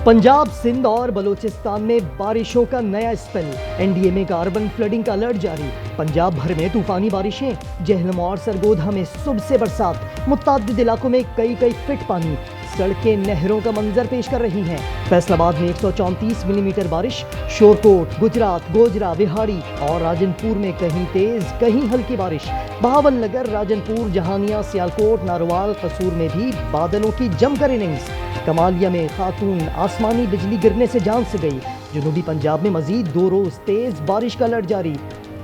पंजाब, सिंध और बलूचिस्तान में बारिशों का नया स्पेल। एनडीएमए का अर्बन फ्लडिंग का अलर्ट जारी। पंजाब भर में तूफानी बारिशें। जेहलम और सरगोधा में सुबह से बरसात। मुत्तादिद इलाकों में कई फीट पानी। सड़कें नहरों का मंजर पेश कर रही हैं। फैसलाबाद में 134 मिलीमीटर बारिश। शोरकोट, गुजरात, गोजरा, बिहाड़ी और राजनपुर में कहीं तेज कहीं हल्की बारिश। बहावल नगर, राजनपुर, जहानिया, सियालकोट, नारोवाल, कसूर में भी बादलों की जमकर इनिंग्स। कमालिया में खातून आसमानी बिजली गिरने से जान से गई। जनूबी पंजाब में मजीद 2 रोज तेज बारिश का अलर्ट जारी।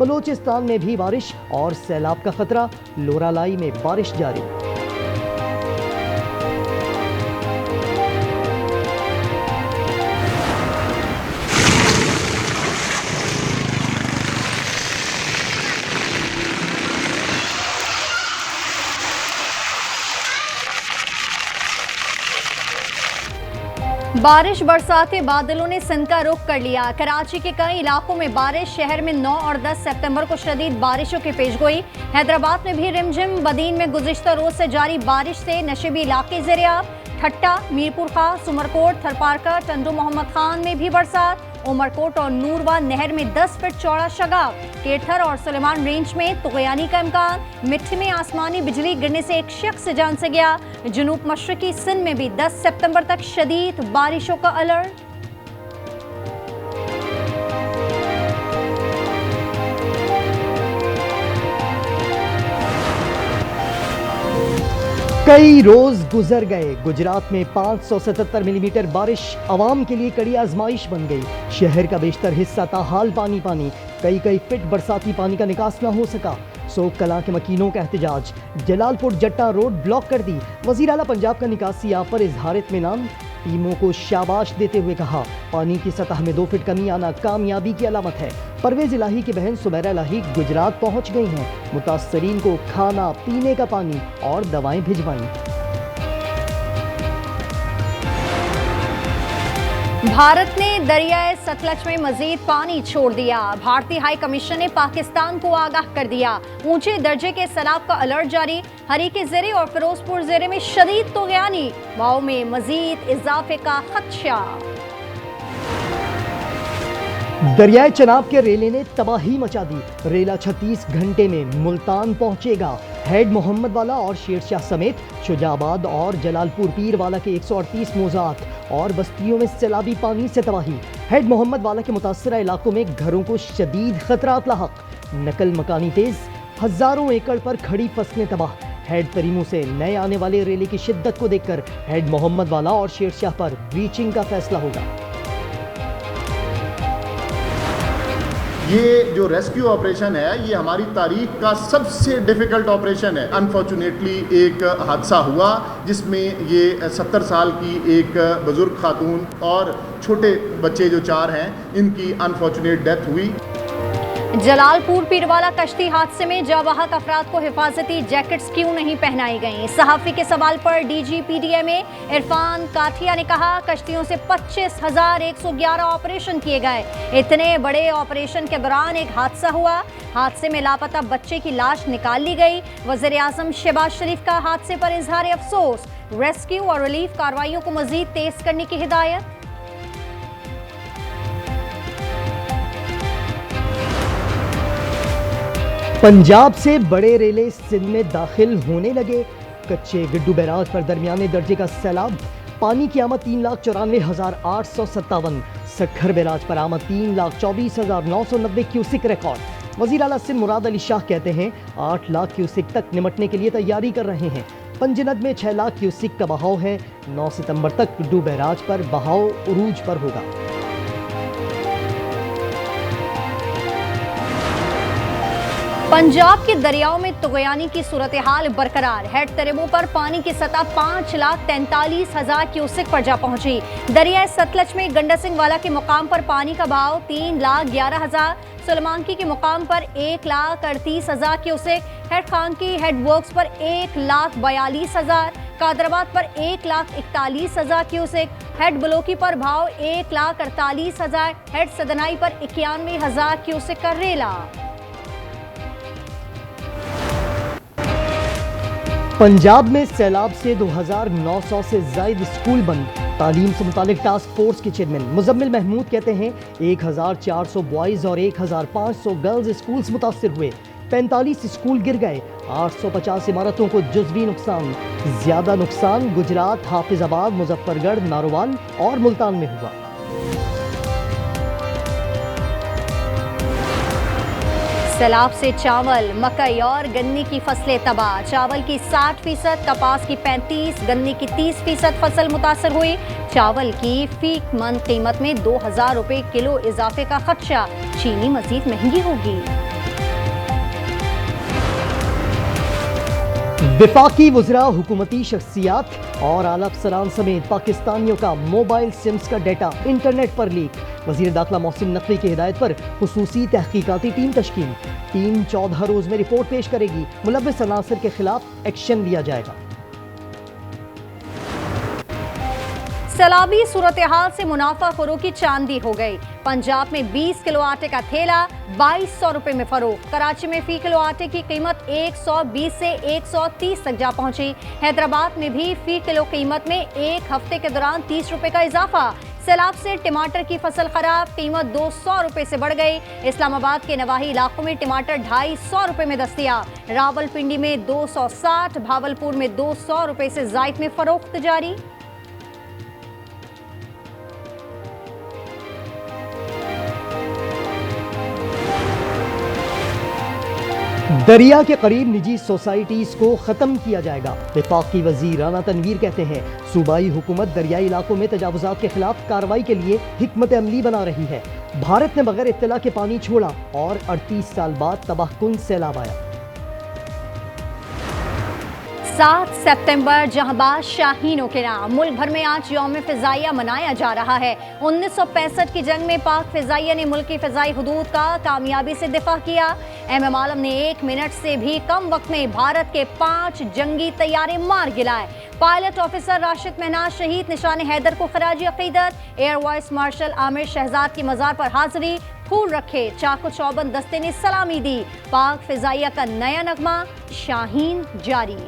बलूचिस्तान में भी बारिश और सैलाब का खतरा। लोरालाई में बारिश जारी। बारिश बरसाते बादलों ने सिंध का रुख कर लिया। कराची के कई इलाकों में बारिश। शहर में 9 और 10 सितंबर को शदीद बारिशों की पेशगोई। हैदराबाद में भी रिमझिम। बदीन में गुज़िश्ता रोज से जारी बारिश से नशेबी इलाके ज़ेर-ए-आब। ठट्टा, मीरपुर खां, सुमरकोट, थरपारका, टंडो मोहम्मद खान में भी बरसात। उमरकोट और नूरवा नहर में 10 फीट चौड़ा शगाफ। केथर और सुलेमान रेंज में तुग़यानी का इम्कान। मिट्टी में आसमानी बिजली गिरने से एक शख्स जान से गया। जनूब मशरकी सिंध में भी 10 सितंबर तक शदीद बारिशों का अलर्ट। कई रोज गुजर गए। गुजरात में 577 मिलीमीटर बारिश अवाम के लिए कड़ी आजमाइश बन गई। शहर का बेशतर हिस्सा ताहाल पानी। कई फीट बरसाती पानी का निकास न हो सका। सोक कलां के मकीनों का एहतजाज। जलालपुर जट्टा रोड ब्लॉक कर दी। वज़ीर आला पंजाब का निकासी याब पर इजहार इत्मीनान। टीमों को शाबाश देते हुए कहा, पानी की सतह में 2 फीट कमी आना कामयाबी की अलामत है। परवेज इलाही की बहन सुबैरा इलाही गुजरात पहुंच गई हैं। मुतासरीन को खाना, पीने का पानी और दवाएं भिजवाईं। भारत ने दरियाए सतलज में मजीद पानी छोड़ दिया। भारतीय हाई कमीशन ने पाकिस्तान को आगाह कर दिया। ऊंचे दर्जे के सैलाब का अलर्ट जारी। हरीके ज़ेरे और फिरोजपुर ज़ेरे में शदीद तुग़यानी। वाओ में मजीद इजाफे का खदशा। दरियाए चनाब के रेले ने तबाही मचा दी। रेला 36 घंटे में मुल्तान पहुंचेगा। हेड मोहम्मद वाला और शेरशाह समेत शुजाबाद और जलालपुर पीरवाला के 138 मोज़ात और बस्तियों में सैलाबी पानी से तबाही। हेड मोहम्मद वाला के मुतासरा इलाकों में घरों को शदीद खतरात लाहक। नकल मकानी तेज। हजारों एकड़ पर खड़ी फसलें तबाह। हेड तरीमू से नए आने वाले रेले की शिद्दत को देखकर हेड मोहम्मद वाला और शेरशाह पर ब्रीचिंग का फैसला होगा। ये जो रेस्क्यू ऑपरेशन है, ये हमारी तारीख का सबसे डिफ़िकल्ट ऑपरेशन है। अनफॉर्चुनेटली एक हादसा हुआ जिसमें ये 70 साल की एक बुज़ुर्ग खातून और छोटे बच्चे जो 4 हैं, इनकी अनफॉर्चुनेट डेथ हुई। जलालपुर पीरवाला कश्ती हादसे में जावाहक अफराद को हिफाजती जैकेट्स क्यों नहीं पहनाई गईं? सहाफ़ी के सवाल पर DGPDMA इरफान काठिया ने कहा, कश्तियों से 25,111 ऑपरेशन किए गए। इतने बड़े ऑपरेशन के दौरान एक हादसा हुआ। हादसे में लापता बच्चे की लाश निकाल ली गई। वज़ीर आज़म शहबाज शरीफ का हादसे पर इजहार अफसोस। रेस्क्यू और रिलीफ कार्रवाइयों को मजीद तेज करने की हिदायत। पंजाब से बड़े रेले सिंध में दाखिल होने लगे। कच्चे गिड्डू बैराज पर दरमियाने दर्जे का सैलाब। पानी की आमद 3,94,857। सखर बैराज पर आमद 3,24,990 क्यूसिक रिकॉर्ड। वज़ीर आला सिंध मुराद अली शाह कहते हैं 8 लाख क्यूसिक तक निमटने के लिए तैयारी कर रहे हैं। पंजनद में 6 लाख क्यूसिक का बहाव है। 9 सितंबर तक गिड्डू बैराज पर बहाव उरूज पर होगा। पंजाब के दरियाओं में तुग़यानी की सूरत हाल बरकरार। हेड तरेमू पर पानी की सतह 5,43,000 क्यूसिक पर जा पहुंची। दरियाए सतलज में गंडा सिंह वाला के मुकाम पर पानी का बहाव 3,11,000। सुलेमानकी के मुकाम पर 1,38,000 क्यूसिक। हेड खान की हेड वर्क्स पर 1,42,000। कादराबाद पर 1,41,000 क्यूसिक। हेड बलोकी पर भाव 1,48,000। हेड सदनाई पर 91,000 क्यूसिक का रेला। पंजाब में सैलाब से 2,900 से ज्यादा स्कूल बंद। तालीम से मुतालिक टास्क फोर्स के चेयरमैन मुजम्मिल महमूद कहते हैं 1400 बॉयज़ और 1500 गर्ल्स स्कूल्स मुतासर हुए, 45 स्कूल गिर गए, 850 इमारतों को जुज़वी नुकसान। ज़्यादा नुकसान गुजरात, हाफिजाबाद, मुजफ्फरगढ़, नारोवाल और मुल्तान में हुआ। सैलाब से चावल, मकई और गन्ने की फसलें तबाह। चावल की 60%, कपास की 35%, गन्ने की 30% फसल मुतासर हुई। चावल की फी मन कीमत में 2000 रुपये किलो इजाफे का खदशा। चीनी मजीद महंगी होगी। वफाकी वज़रा, हुकूमती शख्सियात और आला अफसरान समेत पाकिस्तानियों का मोबाइल सिम्स का डेटा इंटरनेट पर लीक। वज़ीर दाखिला मोहसिन नकवी की हिदायत पर खुसूसी तहकीकाती टीम तश्कील। टीम 14 रोज में रिपोर्ट पेश करेगी। मुलव्विस अनासर के खिलाफ एक्शन लिया जाएगा। सैलाबी सूरत हाल से मुनाफाखोरों की चांदी हो गई। पंजाब में 20 किलो आटे का थैला 2200 रुपए में फरोख्त। कराची में फी किलो आटे की कीमत 120 से 130 तक जा पहुंची। हैदराबाद में भी फी किलो कीमत में एक हफ्ते के दौरान 30 रुपए का इजाफा। सैलाब से टमाटर की फसल खराब, कीमत 200 रुपए से बढ़ गई। इस्लामाबाद के नवाही इलाकों में टमाटर 250 रुपए में दस्तयाब। रावलपिंडी में 260, भावलपुर में 200 रुपए से जायद में फरोख्त जारी। दरिया के करीब निजी सोसाइटीज को खत्म किया जाएगा। वफाकी वजीर राना तनवीर कहते हैं सूबाई हुकूमत दरियाई इलाकों में तजावुजात के खिलाफ कार्रवाई के लिए हिकमत अमली बना रही है। भारत ने बगैर इत्तला के पानी छोड़ा और 38 साल बाद तबाहकुन सैलाब आया। 7 सितंबर जहांबाज शाहीनों के नाम। मुल्क भर में आज यौम फ़िज़ाइया मनाया जा रहा है। 1965 की जंग में पाक फ़िज़ाइया ने मुल्क की फ़िज़ाई हुदूद का कामयाबी से दिफा किया। MM आलम ने 1 मिनट से भी कम वक्त में भारत के 5 जंगी तैयारे मार गिराए। पायलट ऑफिसर राशिद महनाज शहीद निशान हैदर को खराज अकीदत। Air vice marshal Amir Shahzad की मज़ार पर हाजिरी, फूल रखे। चाको चौबंद दस्ते ने सलामी दी। पाक फ़िज़ाइया का नया नगमा शाहीन जारी।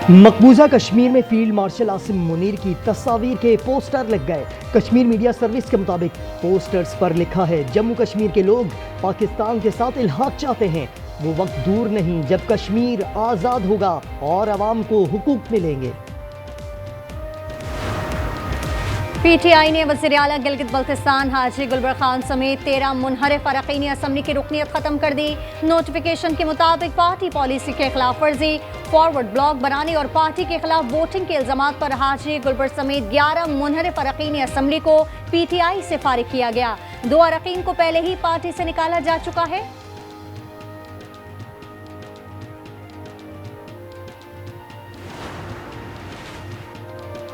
मकबूजा कश्मीर में फील्ड मार्शल आसिम मुनीर की तस्वीर के पोस्टर लग गए। कश्मीर मीडिया सर्विस के मुताबिक पोस्टर्स पर लिखा है जम्मू कश्मीर के लोग पाकिस्तान के साथ इल्हाक चाहते हैं। वो वक्त दूर नहीं जब कश्मीर आज़ाद होगा और अवाम को हुकूक मिलेंगे। PTI ने वज़ीर आला गिलगित बल्तिस्तान हाजी गुलबर खान समेत 13 मुनहरिफ अरकानी असम्बली की रुकनियत खत्म कर दी। नोटिफिकेशन के मुताबिक पार्टी पॉलिसी के खिलाफ वर्जी, फॉरवर्ड ब्लॉक बनाने और पार्टी के खिलाफ वोटिंग के इल्जामात पर हाजी गुलबर समेत 11 मुनहरिफ अरकानी असम्बली को PTI से फारिग किया गया। 2 अरकान को पहले ही पार्टी से निकाला जा चुका है।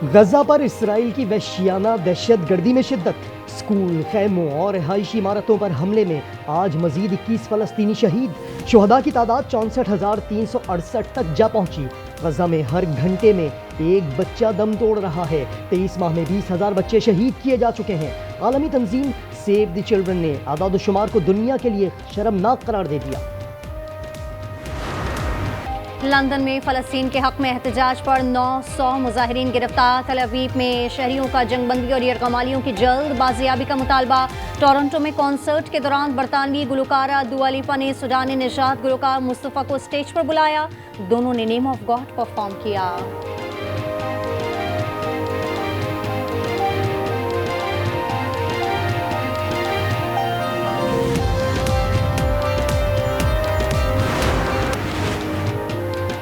गजा पर इसराइल की वहशियाना दहशतगर्दी में शिद्दत। स्कूल, खैमों और रिहायशी इमारतों पर हमले में आज मजीद 21 फलस्तीनी शहीद। शुहदा की तादाद 64,368 तक जा पहुंची। गजा में हर घंटे में एक बच्चा दम तोड़ रहा है। 23 माह में 20,000 बच्चे शहीद किए जा चुके हैं। आलमी तंजीम सेव द चिल्ड्रन ने आदाद-ओ-शुमार को दुनिया के लिए शर्मनाक करार दे दिया। लंदन में फ़लस्तीन के हक में एहतजाज पर 900 मुजाहिरीन गिरफ्तार। तल अवीव में शहरियों का जंगबंदी और यरगमालियों की जल्द बाजियाबी का मुतालबा। टोरंटो में कॉन्सर्ट के दौरान बरतानवी गुलकारा दुआ लिपा ने सूडानी निजात गुलकार मुस्तफ़ा को स्टेज पर बुलाया। दोनों ने नेम ऑफ गॉड परफॉर्म किया।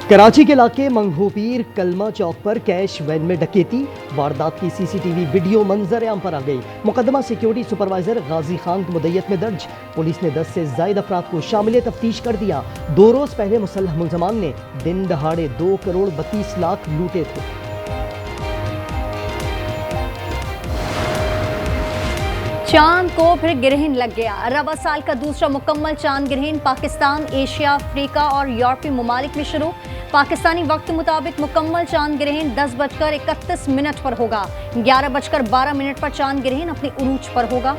कराची के इलाके मंगोपीर कलमा चौक पर कैश वैन में डकैती। वारदात की CCTV वीडियो मंजर आम पर आ गई। मुकदमा सिक्योरिटी सुपरवाइजर गाजी खान की मुद्दत में दर्ज। पुलिस ने 10 से ज्यादा अफराद को शामिल तफ्तीश कर दिया। 2 रोज पहले मुसल्लह मुलजमान ने दिन दहाड़े 2 करोड़ 32 लाख लूटे थे। चांद को फिर ग्रहण लग गया। रवा साल का दूसरा मुकम्मल चांद ग्रहण पाकिस्तान, एशिया, अफ्रीका और यूरोपीय ममालिक में शुरू। पाकिस्तानी वक्त के मुताबिक मुकम्मल चांद ग्रहण 10:31 पर होगा। 11:12 पर चांद ग्रहण अपने उरूज पर होगा।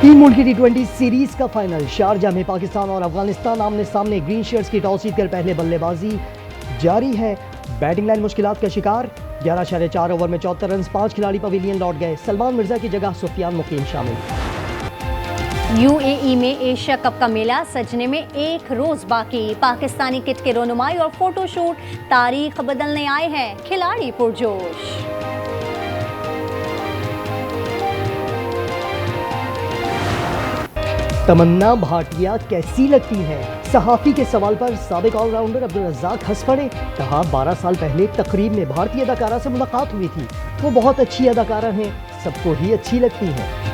तीन मुल्क की T20 सीरीज का फाइनल शारजाह में पाकिस्तान और अफगानिस्तान आमने सामने। ग्रीन शर्ट्स की टॉस जीतकर पहले बल्लेबाजी जारी है। बैटिंग लाइन मुश्किलात का शिकार। 11.4 ओवर में 74 रन, 5 खिलाड़ी पवेलियन लौट गए। सलमान मिर्जा की जगह सुफियान मुकीम शामिल। यूएई में एशिया कप का मेला सजने में एक रोज बाकी। पाकिस्तानी किट के रोनुमाई और फोटोशूट तारीख बदलने आए हैं खिलाड़ी पुरजोश। तमन्ना भाटिया कैसी लगती है? सहाफी के सवाल पर साबिक ऑलराउंडर अब्दुल रज़ाक हंस पड़े। कहा 12 साल पहले एक तकरीब में भारतीय अदाकारा से मुलाकात हुई थी। वो बहुत अच्छी अदाकारा हैं, सबको ही अच्छी लगती हैं।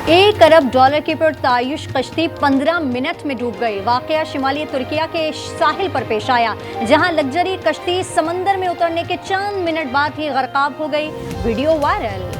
$1 अरब की पुरतायुश कश्ती 15 मिनट में डूब गई। वाकया शिमाली तुर्किया के साहिल पर पेश आया, जहां लग्जरी कश्ती समंदर में उतरने के चंद मिनट बाद ही गर्काब हो गई। Video viral.